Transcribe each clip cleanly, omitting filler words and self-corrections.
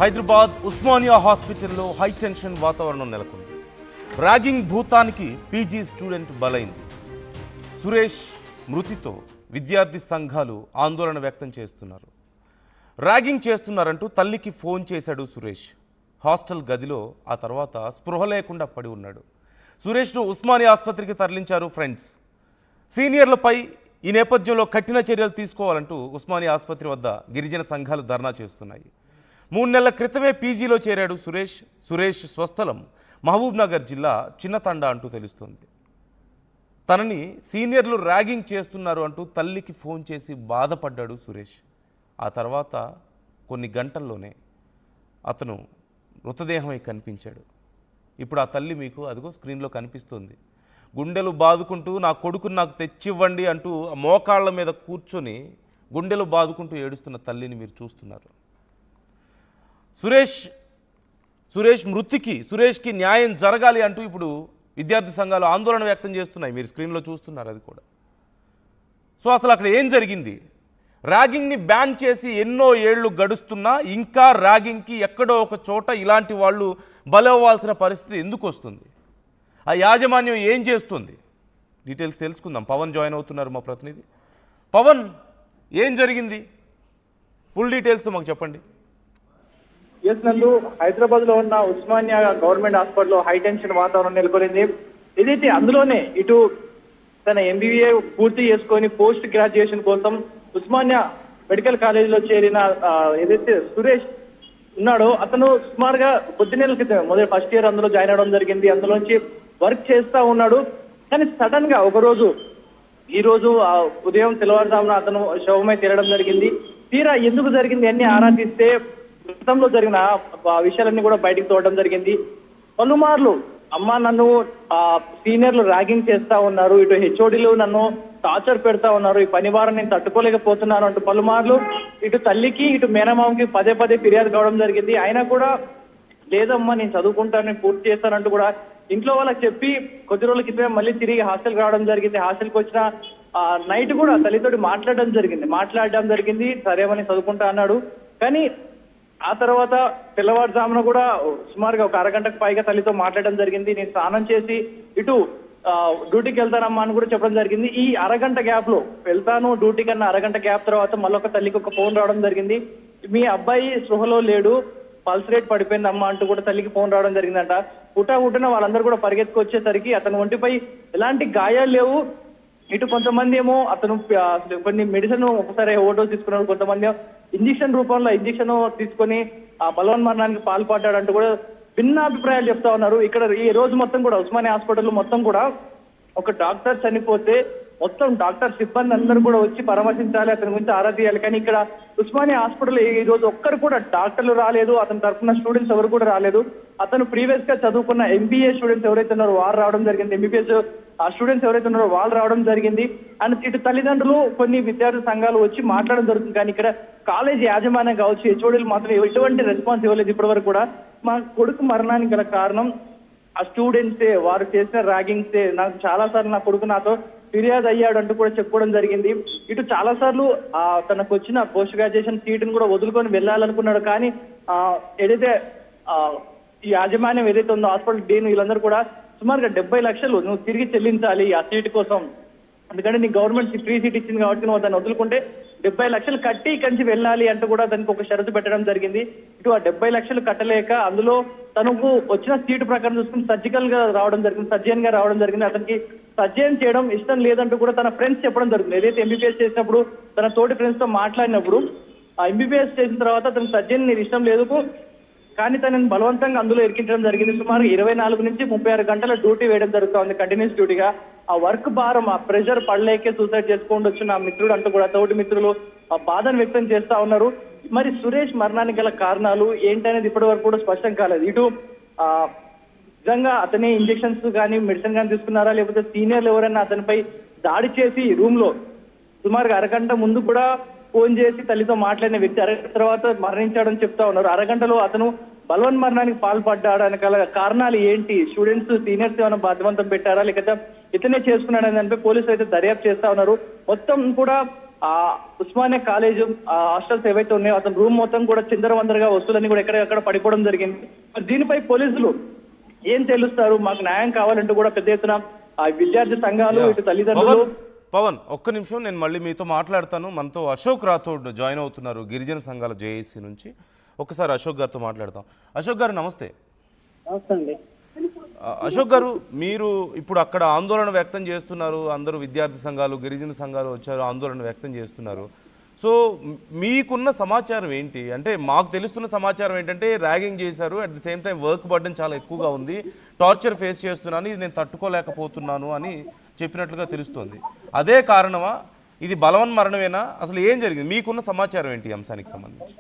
హైదరాబాద్ ఉస్మానియా హాస్పిటల్లో high tension వాతావరణం నెలకొంది. ర్యాగింగ్ భూతానికి పీజీ స్టూడెంట్ బలైంది. సురేష్ మృతితో విద్యార్థి సంఘాలు ఆందోళన వ్యక్తం చేస్తున్నారు. ర్యాగింగ్ చేస్తున్నారంటూ తల్లికి ఫోన్ చేశాడు సురేష్. హాస్టల్ గదిలో ఆ తర్వాత స్పృహ లేకుండా పడి ఉన్నాడు. సురేష్ను ఉస్మానియా ఆసుపత్రికి తరలించారు ఫ్రెండ్స్. సీనియర్లపై ఈ నేపథ్యంలో కఠిన చర్యలు తీసుకోవాలంటూ ఉస్మానియా ఆసుపత్రి వద్ద గిరిజన సంఘాలు ధర్నా చేస్తున్నాయి. 3 నెలల క్రితమే పీజీలో చేరాడు సురేష్. సురేష్ స్వస్థలం మహబూబ్నగర్ జిల్లా చిన్నతండా అంటూ తెలుస్తోంది. తనని సీనియర్లు ర్యాగింగ్ చేస్తున్నారు అంటూ తల్లికి ఫోన్ చేసి బాధపడ్డాడు సురేష్. ఆ తర్వాత కొన్ని గంటల్లోనే అతను మృతదేహమై కనిపించాడు. ఇప్పుడు ఆ తల్లి మీకు అదిగో స్క్రీన్లో కనిపిస్తుంది. గుండెలు బాదుకుంటూ నా కొడుకుని నాకు తెచ్చివ్వండి అంటూ మోకాళ్ళ మీద కూర్చొని గుండెలు బాదుకుంటూ ఏడుస్తున్న తల్లిని మీరు చూస్తున్నారు. సురేష్కి న్యాయం జరగాలి అంటూ ఇప్పుడు విద్యార్థి సంఘాలు ఆందోళన వ్యక్తం చేస్తున్నాయి. మీరు స్క్రీన్లో చూస్తున్నారు అది కూడా. సో అసలు అక్కడ ఏం జరిగింది? ర్యాగింగ్ని బ్యాన్ చేసి ఎన్నో ఏళ్ళు గడుస్తున్నా ఇంకా ర్యాగింగ్కి ఎక్కడో ఒక చోట ఇలాంటి వాళ్ళు బలవ్వాల్సిన పరిస్థితి ఎందుకు వస్తుంది? ఆ యాజమాన్యం ఏం చేస్తుంది? డీటెయిల్స్ తెలుసుకుందాం. పవన్ జాయిన్ అవుతున్నారు మా ప్రతినిధి. పవన్, ఏం జరిగింది? ఫుల్ డీటెయిల్స్తో మాకు చెప్పండి. ఎస్ నందు, హైదరాబాద్ లో ఉన్న ఉస్మానియా గవర్నమెంట్ హాస్పిటల్లో హై టెన్షన్ వాతావరణం నెలకొనింది. ఏదైతే అందులోనే ఇటు తన MBA పూర్తి చేసుకొని పోస్ట్ గ్రాడ్యుయేషన్ కోసం ఉస్మానియా మెడికల్ కాలేజీలో చేరిన ఏదైతే సురేష్ ఉన్నాడో అతను సుమారుగా కొద్ది నెలల క్రితం మొదటి ఫస్ట్ ఇయర్ అందులో జాయిన్ అవడం జరిగింది. అందులోంచి వర్క్ చేస్తా ఉన్నాడు. కానీ సడన్ గా ఒకరోజు ఈ రోజు ఉదయం తెల్లవారుజామున అతను శవమై తేలడం జరిగింది. తీరా ఎందుకు జరిగింది అన్ని ఆరా తీస్తే గతంలో జరిగిన విషయాలన్నీ కూడా బయటకు తోడడం జరిగింది. పలుమార్లు అమ్మ నన్ను సీనియర్లు ర్యాగింగ్ చేస్తా ఉన్నారు, ఇటు HODలు నన్ను టార్చర్ పెడతా ఉన్నారు, ఈ పని వారం నేను తట్టుకోలేకపోతున్నాను అంటూ పలుమార్లు ఇటు తల్లికి ఇటు మేనమామకి పదే పదే ఫిర్యాదు కావడం జరిగింది. అయినా కూడా లేదమ్మా నేను చదువుకుంటాను, నేను పూర్తి చేస్తానంటూ కూడా ఇంట్లో వాళ్ళకి చెప్పి కొద్ది రోజుల క్రితమే మళ్ళీ తిరిగి హాస్టల్కి రావడం జరిగింది. హాస్టల్కి వచ్చిన నైట్ కూడా తల్లితోటి మాట్లాడడం జరిగింది. సరేమని చదువుకుంటా అన్నాడు. కానీ ఆ తర్వాత తెల్లవారుజామున కూడా సుమారుగా ఒక అరగంటకు పైగా తల్లితో మాట్లాడడం జరిగింది. నేను స్నానం చేసి ఇటు డ్యూటీకి వెళ్తానమ్మా అని కూడా చెప్పడం జరిగింది. ఈ అరగంట గ్యాప్ లో వెళ్తాను డ్యూటీకి అన్న అరగంట గ్యాప్ తర్వాత మళ్ళొక తల్లికి ఒక ఫోన్ రావడం జరిగింది. మీ అబ్బాయి స్పృహలో లేడు, పల్స్ రేట్ పడిపోయిందమ్మా అంటూ కూడా తల్లికి ఫోన్ రావడం జరిగిందంట. పుట్టిన వాళ్ళందరూ కూడా పరిగెత్తుకొచ్చేసరికి అతని ఒంటిపై ఎలాంటి గాయాలు లేవు. ఇటు కొంతమంది ఏమో అతను కొన్ని మెడిసిన్ ఒకసారి ఓడోస్ తీసుకున్నాడు, కొంతమంది ఇంజక్షన్ రూపంలో ఇంజక్షన్ తీసుకొని బలవన్మరణానికి పాల్పడ్డాడంటూ కూడా భిన్నాభిప్రాయాలు చెప్తా ఉన్నారు. ఇక్కడ ఈ రోజు మొత్తం కూడా ఉస్మానియా హాస్పిటల్ మొత్తం కూడా ఒక డాక్టర్ చనిపోతే మొత్తం డాక్టర్ సిబ్బంది అందరూ కూడా వచ్చి పరామర్శించాలి, అతని గురించి ఆరా తీయాలి. కానీ ఇక్కడ ఉస్మానియా హాస్పిటల్ ఈ రోజు ఒక్కరు కూడా డాక్టర్లు రాలేదు, అతని తరఫున స్టూడెంట్స్ ఎవరు కూడా రాలేదు. అతను ప్రీవియస్ గా చదువుకున్న MBA స్టూడెంట్స్ ఎవరైతే ఉన్నారో వారు రావడం జరిగింది, MBBS స్టూడెంట్స్ ఎవరైతే ఉన్నారో వాళ్ళు రావడం జరిగింది. అండ్ ఇటు తల్లిదండ్రులు కొన్ని విద్యార్థి సంఘాలు వచ్చి మాట్లాడడం జరుగుతుంది. కానీ ఇక్కడ కాలేజ్ యాజమాన్యం కావచ్చు, HODలు మాత్రం ఎటువంటి రెస్పాన్స్ ఇవ్వలేదు ఇప్పటి వరకు కూడా. మా కొడుకు మరణానికి గల కారణం ఆ స్టూడెంట్సే, వారు చేసిన ర్యాగింగ్సే, నాకు చాలా సార్లు నా కొడుకు నాతో ఫిర్యాదు అయ్యాడు అంటూ కూడా చెప్పుకోవడం జరిగింది. ఇటు చాలా సార్లు తనకు వచ్చిన పోస్ట్ గ్రాడ్యుయేషన్ సీటును కూడా వదులుకొని వెళ్ళాలనుకున్నాడు. కానీ ఏదైతే ఈ యాజమాన్యం ఏదైతే ఉందో హాస్పిటల్ డీన్ వీళ్ళందరూ కూడా సుమారుగా 70 లక్షలు నువ్వు తిరిగి చెల్లించాలి ఆ సీటు కోసం, ఎందుకంటే నీ గవర్నమెంట్ ఫ్రీ సీట్ ఇచ్చింది కాబట్టి నువ్వు దాన్ని వదులుకుంటే 70 లక్షలు కట్టి కంచి వెళ్ళాలి అంటూ కూడా దానికి ఒక షరతు పెట్టడం జరిగింది. ఇటు ఆ 70 లక్షలు కట్టలేక అందులో తనకు వచ్చిన సీటు ప్రకారం చూసుకుని సర్జికల్ గా రావడం జరిగింది, సర్జన్ గా రావడం జరిగింది. అతనికి సర్జన్ చేయడం ఇష్టం లేదంటూ కూడా తన ఫ్రెండ్స్ చెప్పడం జరిగింది. ఏదైతే MBBS చేసినప్పుడు తన తోటి ఫ్రెండ్స్ తో మాట్లాడినప్పుడు ఆ MBBS చేసిన తర్వాత తన సర్జన్ నీకు ఇష్టం లేదు, కానీ తనని బలవంతంగా అందులో ఇరికించడం జరిగింది. సుమారు 24 నుంచి 36 గంటల డ్యూటీ వేయడం జరుగుతుంది, కంటిన్యూస్ డ్యూటీగా. ఆ వర్క్ భారం, ఆ ప్రెషర్ పడలేకే సూసైడ్ చేసుకోండి వచ్చిన ఆ మిత్రుడు అంటూ కూడా తోటి మిత్రులు ఆ బాధను వ్యక్తం చేస్తా ఉన్నారు. మరి సురేష్ మరణానికి గల కారణాలు ఏంటనేది ఇప్పటి వరకు కూడా స్పష్టం కాలేదు. ఇటు నిజంగా అతనే ఇంజెక్షన్స్ కానీ మెడిసిన్ కానీ తీసుకున్నారా, లేకపోతే సీనియర్లు ఎవరైనా అతనిపై దాడి చేసి రూమ్ లో సుమారుగా అరగంట ముందు కూడా ఫోన్ చేసి తల్లితో మాట్లాడిన వ్యక్తి అరగంట తర్వాత మరణించాడని చెప్తా ఉన్నారు. అరగంటలో అతను బలవన్మరణానికి పాల్పడ్డానికి గల కారణాలు ఏంటి? స్టూడెంట్స్ సీనియర్స్ ఏమైనా బాధ్యవంతం పెట్టారా, లేకపోతే ఇతనే చేసుకున్నాడని దానిపై పోలీసులు అయితే దర్యాప్తు చేస్తా ఉన్నారు. మొత్తం కూడా ఆ ఉస్మానియా కాలేజ్ హాస్టల్స్ ఏవైతే ఉన్నాయో అతని రూమ్ మొత్తం కూడా చిందరవందరగా వస్తువులన్నీ కూడా ఎక్కడెక్కడ పడిపోవడం జరిగింది. మరి దీనిపై పోలీసులు ఏం తెలుస్తారు, మాకు న్యాయం కావాలంటూ కూడా పెద్ద ఎత్తున ఆ విద్యార్థి సంఘాలు ఇటు తల్లిదండ్రులు. పవన్ ఒక్క నిమిషం, నేను మళ్ళీ మీతో మాట్లాడతాను. మనతో అశోక్ రాథోడ్ జాయిన్ అవుతున్నారు గిరిజన సంఘాల జేఏసీ నుంచి. ఒక్కసారి అశోక్ గారితో మాట్లాడతాం. అశోక్ గారు నమస్తే. నమస్తే అండి. అశోక్ గారు, మీరు ఇప్పుడు అక్కడ ఆందోళన వ్యక్తం చేస్తున్నారు, అందరూ విద్యార్థి సంఘాలు గిరిజన సంఘాలు వచ్చారు, ఆందోళన వ్యక్తం చేస్తున్నారు. సో మీకున్న సమాచారం ఏంటి? అంటే మాకు తెలుస్తున్న సమాచారం ఏంటంటే ర్యాగింగ్ చేశారు, at the same time work burden చాలా ఎక్కువగా ఉంది, టార్చర్ ఫేస్ చేస్తున్నాను, ఇది నేను తట్టుకోలేకపోతున్నాను అని చెప్పినట్లుగా తెలుస్తోంది. అదే కారణమా? ఇది బలవన్ మరణమేనా? అసలు ఏం జరిగింది? మీకున్న సమాచారం ఏంటి ఈ అంశానికి సంబంధించి?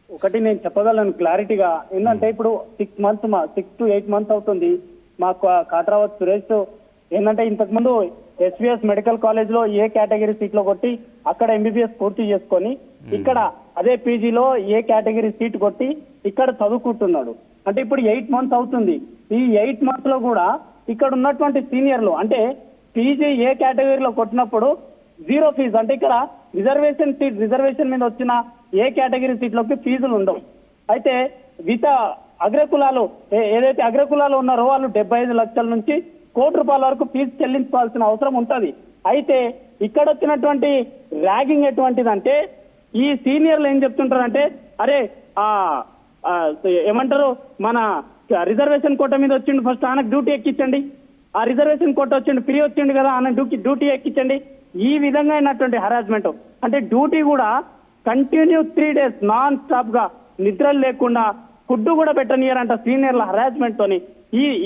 ఒకటి నేను చెప్పగలను క్లారిటీగా. ఏంటంటే ఇప్పుడు 6 to 8 months అవుతుంది మాకు కాట్రావత్ సురేష్ ఏంటంటే ఇంతకుముందు ఎస్విఎస్ మెడికల్ కాలేజ్ లో ఏ కేటగిరీ సీట్ లో కొట్టి అక్కడ ఎంబీబీఎస్ పూర్తి చేసుకొని ఇక్కడ అదే పీజీలో ఏ కేటగిరీ సీట్ కొట్టి ఇక్కడ చదువుకుంటున్నాడు. అంటే ఇప్పుడు 8 months అవుతుంది. ఈ 8 months లో కూడా ఇక్కడ ఉన్నటువంటి సీనియర్లు అంటే పీజీ ఏ కేటగిరీలో కొట్టినప్పుడు 0 ఫీజు. అంటే ఇక్కడ రిజర్వేషన్ మీద వచ్చిన ఏ కేటగిరీ సీట్లోకి ఫీజులు ఉండవు. అయితే అగ్రకులాలు ఏదైతే అగ్రకులాలు ఉన్నారో వాళ్ళు 75 లక్షల నుంచి ₹1 కోటి వరకు ఫీజు చెల్లించాల్సిన అవసరం ఉంటుంది. అయితే ఇక్కడ వచ్చినటువంటి ర్యాగింగ్ ఎటువంటిదంటే ఈ సీనియర్లు ఏం చెప్తుంటారంటే అరే ఏమంటారు మన రిజర్వేషన్ కోట మీద వచ్చిండు, ఫస్ట్ ఆయనకు డ్యూటీ ఎక్కించండి, ఆ రిజర్వేషన్ కోట వచ్చిండు ఫ్రీ వచ్చిండు కదా ఆయన డ్యూటీ ఎక్కించండి. ఈ విధంగా అయినటువంటి హరాస్మెంట్ అంటే డ్యూటీ కూడా కంటిన్యూ 3 days నాన్ స్టాప్ గా నిద్రలు లేకుండా ఫుడ్ కూడా పెట్టనియరంట సీనియర్ల హరాస్మెంట్ తోని.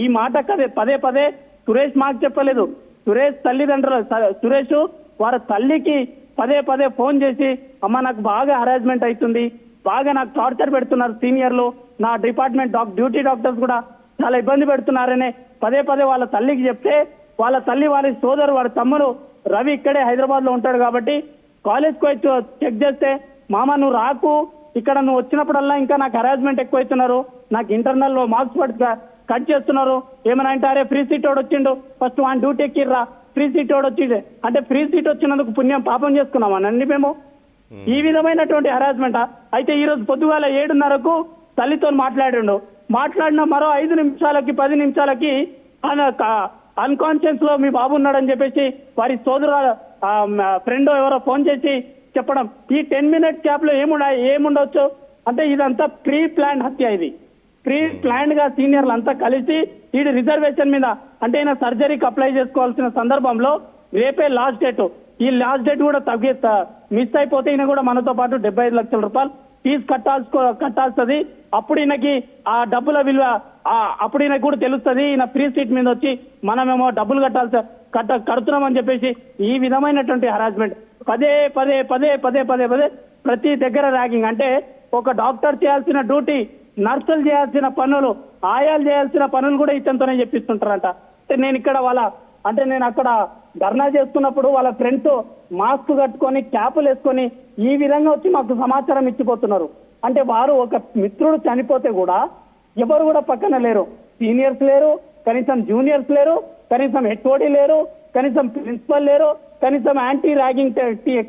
ఈ మాట కదే పదే సురేష్ మాకు చెప్పలేదు. సురేష్ వారి తల్లికి పదే ఫోన్ చేసి అమ్మ నాకు బాగా హరాస్మెంట్ అవుతుంది, బాగా నాకు టార్చర్ పెడుతున్నారు సీనియర్లు, నా డిపార్ట్మెంట్ డ్యూటీ డాక్టర్స్ కూడా చాలా ఇబ్బంది పెడుతున్నారనే పదే వాళ్ళ తల్లికి చెప్తే వాళ్ళ తల్లి వారి సోదరు వారి తమ్ముడు రవి ఇక్కడే హైదరాబాద్ లో ఉంటాడు కాబట్టి కాలేజ్కి వచ్చి చెక్ చేస్తే మామ నువ్వు రాకు, ఇక్కడ నువ్వు వచ్చినప్పుడల్లా ఇంకా నాకు హరాస్మెంట్ ఎక్కువైతున్నారు, నాకు ఇంటర్నల్ మార్క్స్ కట్ చేస్తున్నారు, ఏమైనా అంటే అరే ఫ్రీ సీట్ వాడు వచ్చిండు ఫస్ట్ వాన్ డ్యూటీ ఎక్కిర్రా, ఫ్రీ సీట్ వాడు వచ్చిండే అంటే ఫ్రీ సీట్ వచ్చినందుకు పుణ్యం పాపం చేసుకున్నామనండి మేము. ఈ విధమైనటువంటి హరాస్మెంట్. అయితే ఈ రోజు పొద్దుగాల 7:30కు తల్లితో మాట్లాడిన మరో 5 నిమిషాలకి 10 నిమిషాలకి అన్కాన్షియస్ లో మీ బాబు ఉన్నాడని చెప్పేసి వారి సోదరు ఫ్రెండ్ ఎవరో ఫోన్ చేసి చెప్పడం. ఈ 10 minutes గ్యాప్ లో ఏముండొచ్చు అంటే ఇదంతా ప్రీ ప్లాన్ హత్య. ఇది ప్రీ ప్లాన్ గా సీనియర్లు అంతా కలిసి ఈ రిజర్వేషన్ మీద అంటే ఈయన సర్జరీకి అప్లై చేసుకోవాల్సిన సందర్భంలో రేపే లాస్ట్ డేట్, ఈ లాస్ట్ డేట్ కూడా మిస్ అయిపోతే ఈయన కూడా మనతో పాటు 75 లక్షల రూపాయలు ఫీజు కట్టాల్సింది. అప్పుడు ఈయనకి ఆ డబ్బుల విలువ అప్పుడు ఈయనకు కూడా తెలుస్తుంది, ఈయన ఫ్రీ సీట్ మీద వచ్చి మనమేమో డబ్బులు కడుతున్నామని చెప్పేసి ఈ విధమైనటువంటి హరాస్మెంట్ పదే ప్రతి దగ్గర ర్యాగింగ్. అంటే ఒక డాక్టర్ చేయాల్సిన డ్యూటీ, నర్సులు చేయాల్సిన పనులు, ఆయాలు చేయాల్సిన పనులు కూడా ఇతనితోనే చెప్పిస్తుంటారంట. నేను అక్కడ ధర్నా చేస్తున్నప్పుడు వాళ్ళ ఫ్రెండ్స్ మాస్క్ కట్టుకొని క్యాపులు వేసుకొని ఈ విధంగా వచ్చి మాకు సమాచారం ఇచ్చిపోతున్నారు. అంటే వారు ఒక మిత్రుడు చనిపోతే కూడా ఎవరు కూడా పక్కన లేరు, సీనియర్స్ లేరు, కనీసం జూనియర్స్ లేరు, కనీసం హెచ్ఓడి లేరు, కనీసం ప్రిన్సిపల్ లేరు, కనీసం యాంటీ ర్యాగింగ్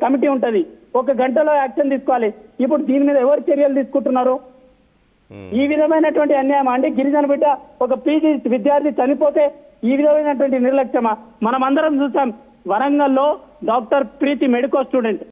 కమిటీ ఉంటది, 1 గంటలో యాక్షన్ తీసుకోవాలి. ఇప్పుడు దీని మీద ఎవరు చర్యలు తీసుకుంటున్నారు? ఈ విధమైనటువంటి అన్యాయం అంటే గిరిజన బిడ్డ ఒక పీజీ విద్యార్థి చనిపోతే ఈ విధమైనటువంటి నిర్లక్ష్యమా? మనం అందరం చూసాం వరంగల్లో డాక్టర్ ప్రీతి మెడికల్ స్టూడెంట్